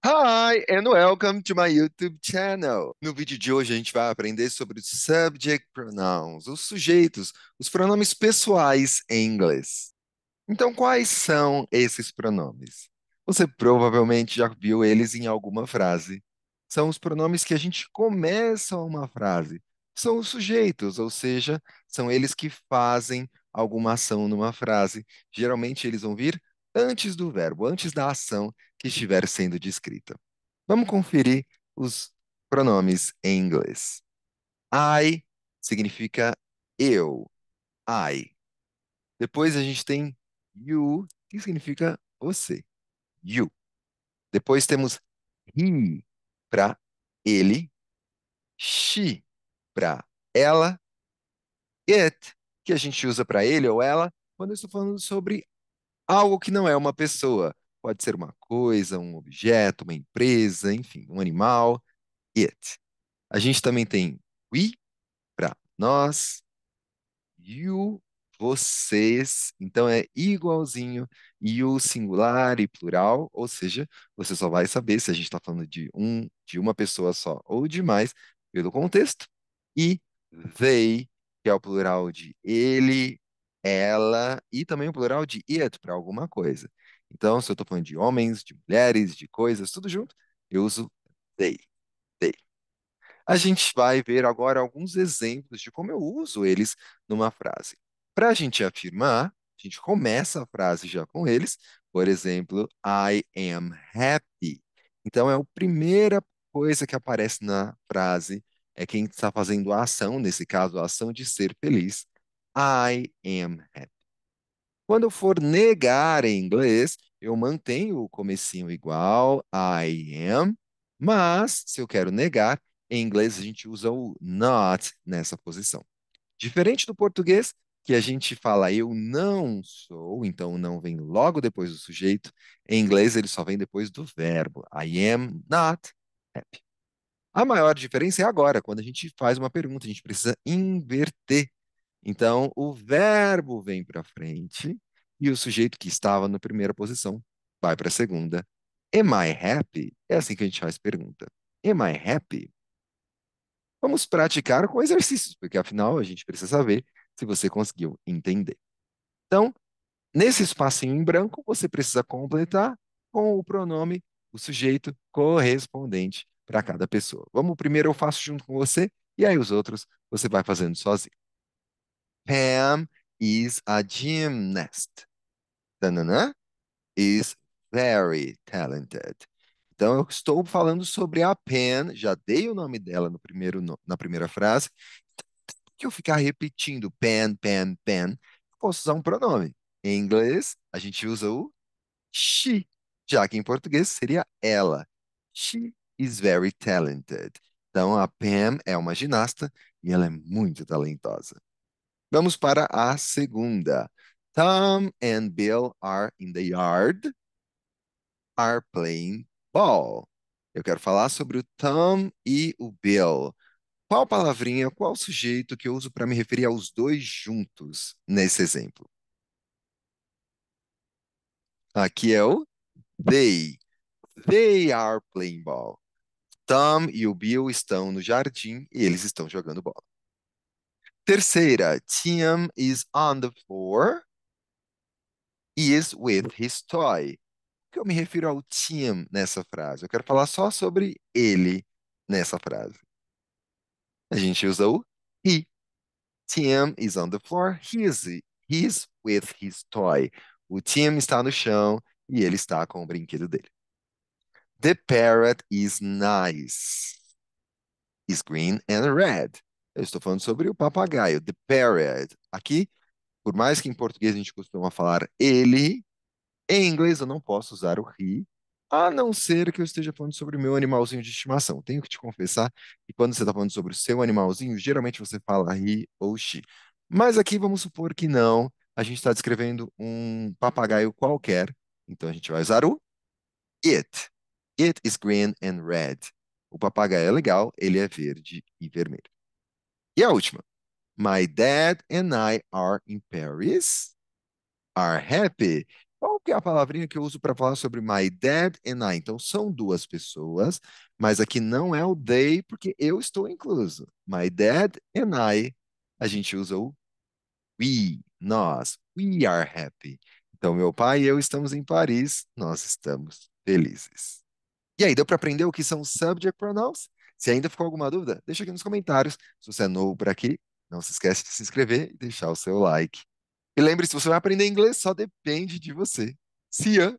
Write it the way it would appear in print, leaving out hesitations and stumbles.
Hi and welcome to my YouTube channel. No vídeo de hoje a gente vai aprender sobre os subject pronouns, os sujeitos, os pronomes pessoais em inglês. Então, quais são esses pronomes? Você provavelmente já viu eles em alguma frase. São os pronomes que a gente começa uma frase. São os sujeitos, ou seja, são eles que fazem alguma ação numa frase. Geralmente eles vão vir antes do verbo, antes da ação que estiver sendo descrita. Vamos conferir os pronomes em inglês. I significa eu, I. Depois a gente tem you, que significa você, you. Depois temos he para ele, she para ela, it, que a gente usa para ele ou ela quando eu estou falando sobre algo que não é uma pessoa. Pode ser uma coisa, um objeto, uma empresa, enfim, um animal, it. A gente também tem we para nós, you, vocês, então é igualzinho you singular e plural, ou seja, você só vai saber se a gente está falando de uma pessoa só ou de mais pelo contexto. E they, que é o plural de ele, ela e também o plural de it para alguma coisa. Então, se eu estou falando de homens, de mulheres, de coisas, tudo junto, eu uso they. They. A gente vai ver agora alguns exemplos de como eu uso eles numa frase. Para a gente afirmar, a gente começa a frase já com eles. Por exemplo, I am happy. Então, é a primeira coisa que aparece na frase, é quem está fazendo a ação, nesse caso, a ação de ser feliz. I am happy. Quando eu for negar em inglês, eu mantenho o comecinho igual, I am, mas se eu quero negar, em inglês a gente usa o not nessa posição. Diferente do português, que a gente fala eu não sou, então o não vem logo depois do sujeito, em inglês ele só vem depois do verbo. I am not happy. A maior diferença é agora, quando a gente faz uma pergunta, a gente precisa inverter. Então, o verbo vem para frente e o sujeito que estava na primeira posição vai para a segunda. Am I happy? É assim que a gente faz pergunta. Am I happy? Vamos praticar com exercícios, porque afinal a gente precisa saber se você conseguiu entender. Então, nesse espacinho em branco, você precisa completar com o pronome, o sujeito correspondente para cada pessoa. Vamos, primeiro eu faço junto com você e aí os outros você vai fazendo sozinho. Pam is a gymnast. Tanana is very talented. Então, eu estou falando sobre a Pam, já dei o nome dela no primeiro, na primeira frase. Que eu ficar repetindo Pam, Pam, Pam, eu posso usar um pronome. Em inglês, a gente usa o she, já que em português seria ela. She is very talented. Então, a Pam é uma ginasta e ela é muito talentosa. Vamos para a segunda. Tom and Bill are in the yard, are playing ball. Eu quero falar sobre o Tom e o Bill. Qual palavrinha, qual sujeito que eu uso para me referir aos dois juntos nesse exemplo? Aqui é o they. They are playing ball. Tom e o Bill estão no jardim e eles estão jogando bola. Terceira, Tim is on the floor, is with his toy. Que eu me refiro ao Tim nessa frase? Eu quero falar só sobre ele nessa frase. A gente usa o he. Tim is on the floor. He's with his toy. O Tim está no chão e ele está com o brinquedo dele. The parrot is nice. Is green and red. Eu estou falando sobre o papagaio. The parrot. Aqui, por mais que em português a gente costuma falar ele, em inglês eu não posso usar o he, a não ser que eu esteja falando sobre o meu animalzinho de estimação. Tenho que te confessar que quando você está falando sobre o seu animalzinho, geralmente você fala he ou she. Mas aqui vamos supor que não. A gente está descrevendo um papagaio qualquer. Então a gente vai usar o it. It is green and red. O papagaio é legal, ele é verde e vermelho. E a última. My dad and I are in Paris. Are happy. Qual que é a palavrinha que eu uso para falar sobre my dad and I? Então, são duas pessoas, mas aqui não é o they, porque eu estou incluso. My dad and I, a gente usa o we, nós. We are happy. Então, meu pai e eu estamos em Paris, nós estamos felizes. E aí, deu para aprender o que são subject pronouns? Se ainda ficou alguma dúvida, deixa aqui nos comentários. Se você é novo por aqui, não se esquece de se inscrever e deixar o seu like. E lembre-se, você vai aprender inglês, só depende de você. See ya!